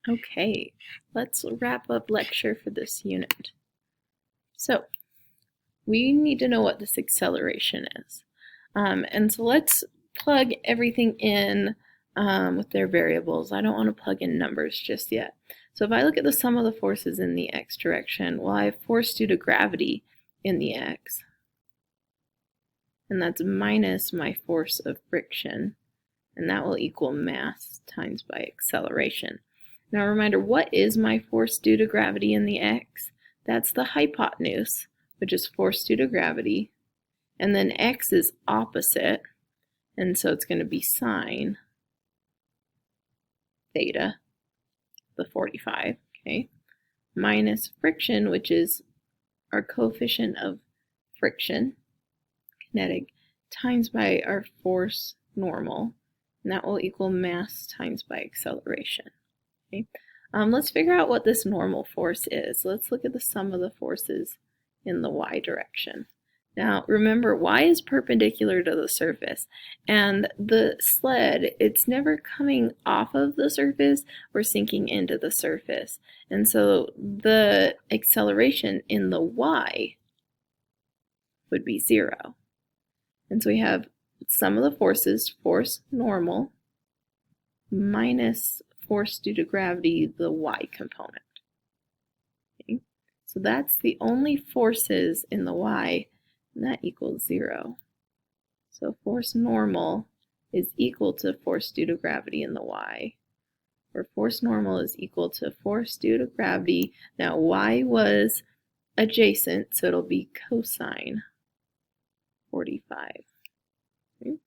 Okay, let's wrap up lecture for this unit. So, we need to know what this acceleration is. And so let's plug everything in with their variables. I don't want to plug in numbers just yet. So if I look at the sum of the forces in the x direction, well, I have force due to gravity in the x. And that's minus my force of friction. And that will equal mass times by acceleration. Now a reminder, what is my force due to gravity in the x? That's the hypotenuse, which is force due to gravity. And then x is opposite, and so it's going to be sine theta, the 45, okay, minus friction, which is our coefficient of friction, kinetic, times by our force normal, and that will equal mass times by acceleration. Okay. Let's figure out what this normal force is. Let's look at the sum of the forces in the y direction. Now remember, y is perpendicular to the surface, and the sled, it's never coming off of the surface or sinking into the surface. And so the acceleration in the y would be 0. And so we have sum of the forces, force normal, minus force due to gravity, the y component. Okay? So that's the only forces in the y, and that equals 0. So force normal is equal to force due to gravity in the y, where force normal is equal to force due to gravity. Now y was adjacent, so it'll be cosine 45. Okay?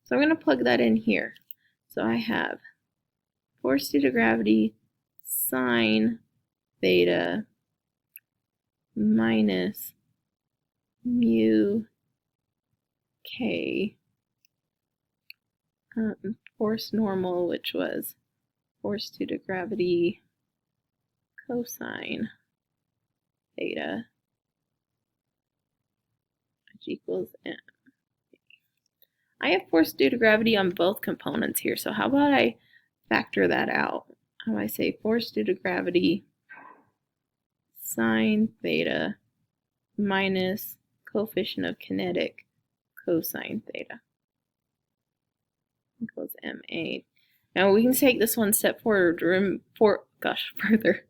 So I'm going to plug that in here. So I have force due to gravity sine theta minus mu k, force normal, which was force due to gravity cosine theta, which equals m. I have force due to gravity on both components here, so how about I factor that out? How do I say force due to gravity sine theta minus coefficient of kinetic cosine theta equals ma. Now we can take this one step forward. Further.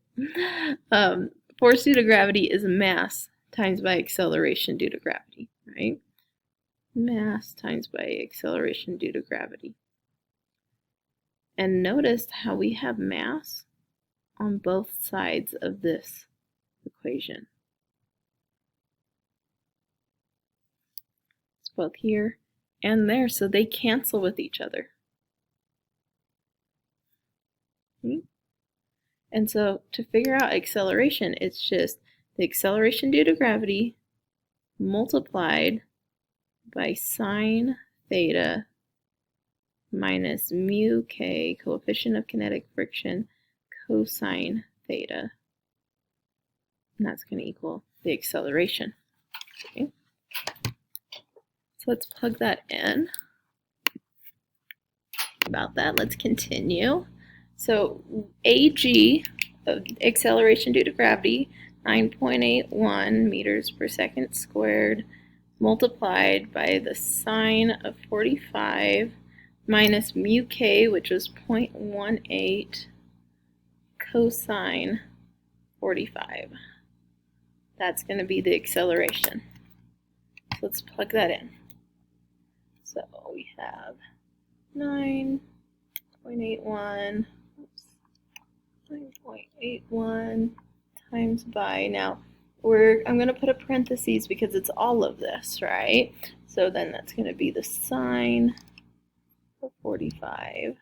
Force due to gravity is mass times by acceleration due to gravity, right? Mass times by acceleration due to gravity. And notice how we have mass on both sides of this equation. It's both here and there, so they cancel with each other. Okay? And so to figure out acceleration, it's just the acceleration due to gravity multiplied by sine theta minus mu k, coefficient of kinetic friction, cosine theta. And that's going to equal the acceleration. Okay. So let's plug that in. About that, let's continue. So AG, acceleration due to gravity, 9.81 meters per second squared, multiplied by the sine of 45 minus mu k, which was 0.18, cosine 45. That's going to be the acceleration. So let's plug that in. So we have 9.81 times by, now I'm going to put a parentheses because it's all of this, right? So then that's going to be the sine of 45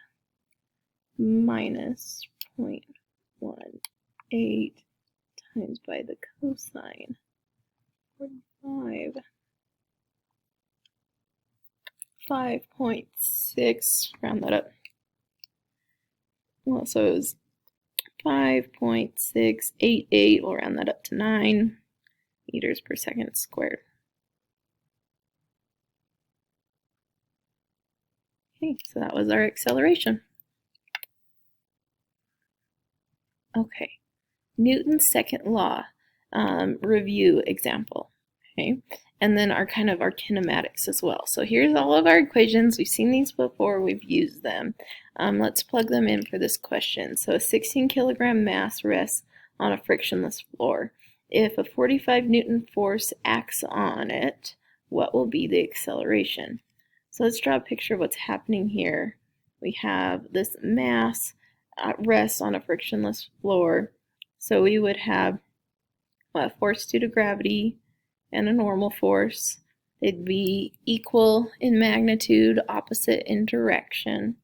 minus 0.18 times by the cosine 45, 5.6, round that up. Well, so it was 5.688, we'll round that up to 9 meters per second squared. Okay, so that was our acceleration. Okay, Newton's second law review example. Okay, and then our kinematics as well. So here's all of our equations. We've seen these before. We've used them. Let's plug them in for this question. So a 16 kilogram mass rests on a frictionless floor. If a 45 Newton force acts on it, what will be the acceleration? So let's draw a picture of what's happening here. We have this mass rests on a frictionless floor. So we would have a force due to gravity and a normal force. They'd be equal in magnitude, opposite in direction.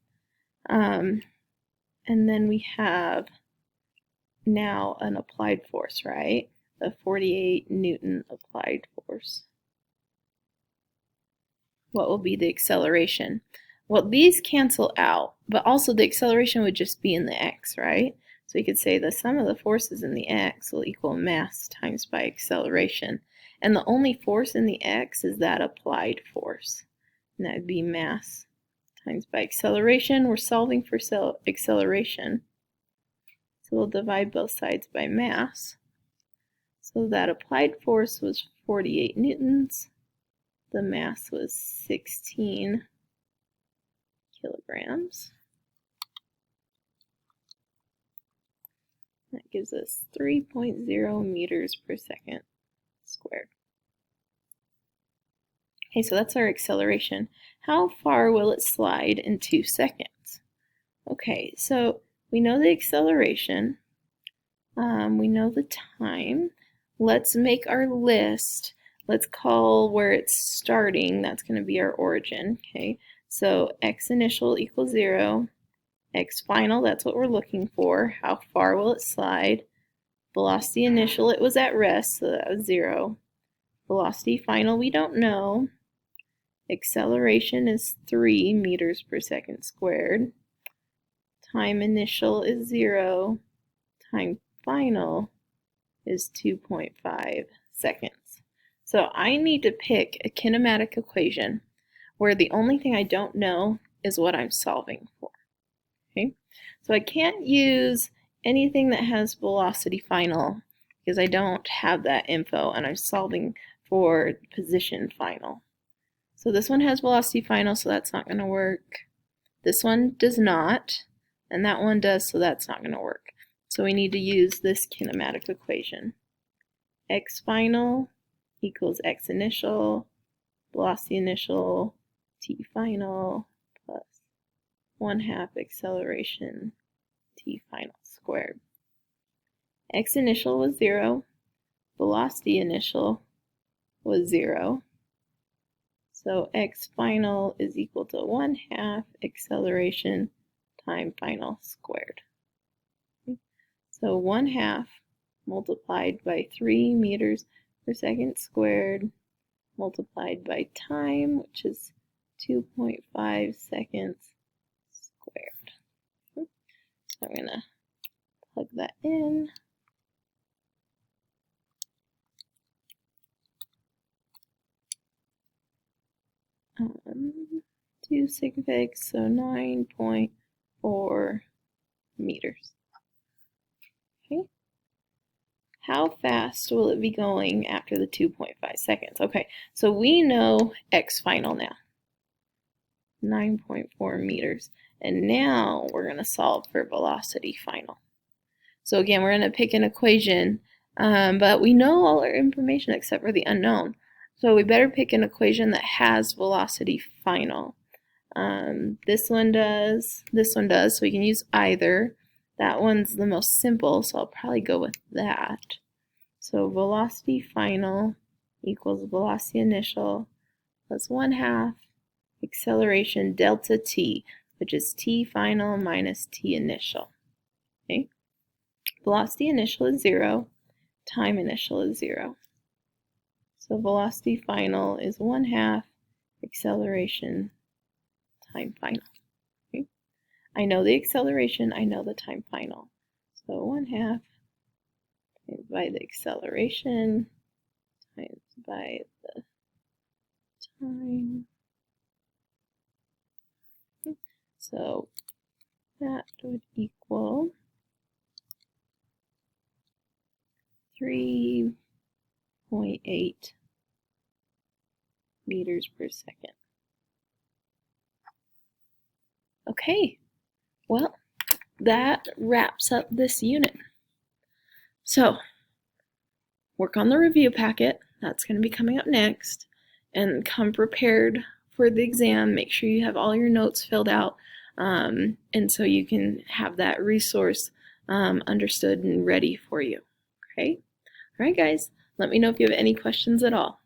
And then we have now an applied force, right? The 48 Newton applied force. What will be the acceleration? Well, these cancel out, but also the acceleration would just be in the x, right? So we could say the sum of the forces in the x will equal mass times by acceleration. And the only force in the x is that applied force. And that would be mass times by acceleration. We're solving for acceleration. So we'll divide both sides by mass. So that applied force was 48 newtons. The mass was 16 kilograms. That gives us 3.0 meters per second squared. Okay, so that's our acceleration. How far will it slide in 2 seconds? Okay, so we know the acceleration. We know the time. Let's make our list. Let's call where it's starting. That's going to be our origin. Okay, so x initial equals 0. X final, that's what we're looking for. How far will it slide? Velocity initial, it was at rest, so that was 0. Velocity final, we don't know. Acceleration is 3 meters per second squared. Time initial is 0. Time final is 2.5 seconds. So I need to pick a kinematic equation where the only thing I don't know is what I'm solving for. Okay, so I can't use anything that has velocity final because I don't have that info and I'm solving for position final. So this one has velocity final, so that's not going to work. This one does not, and that one does, so that's not going to work. So we need to use this kinematic equation. X final equals x initial, velocity initial, t final, plus 1/2 acceleration, t final squared. X initial was 0, velocity initial was 0. So x final is equal to 1/2 acceleration time final squared. So 1/2 multiplied by 3 meters per second squared multiplied by time, which is 2.5 seconds squared. So I'm going to plug that in. Two sig figs, so 9.4 meters. Okay. How fast will it be going after the 2.5 seconds? Okay, so we know x final now, 9.4 meters. And now we're going to solve for velocity final. So again, we're going to pick an equation, but we know all our information except for the unknown. So we better pick an equation that has velocity final. This one does, so we can use either. That one's the most simple, so I'll probably go with that. So velocity final equals velocity initial plus 1/2 acceleration delta t, which is t final minus t initial. Okay. Velocity initial is 0, time initial is 0. So velocity final is 1/2 acceleration time final. Okay. I know the acceleration, I know the time final. So 1/2 times by the acceleration times by the time. Okay. So that would equal 3.8 meters per second. Okay, well, that wraps up this unit. So, work on the review packet. That's going to be coming up next. And come prepared for the exam. Make sure you have all your notes filled out, and so you can have that resource understood and ready for you. Okay? All right, guys. Let me know if you have any questions at all.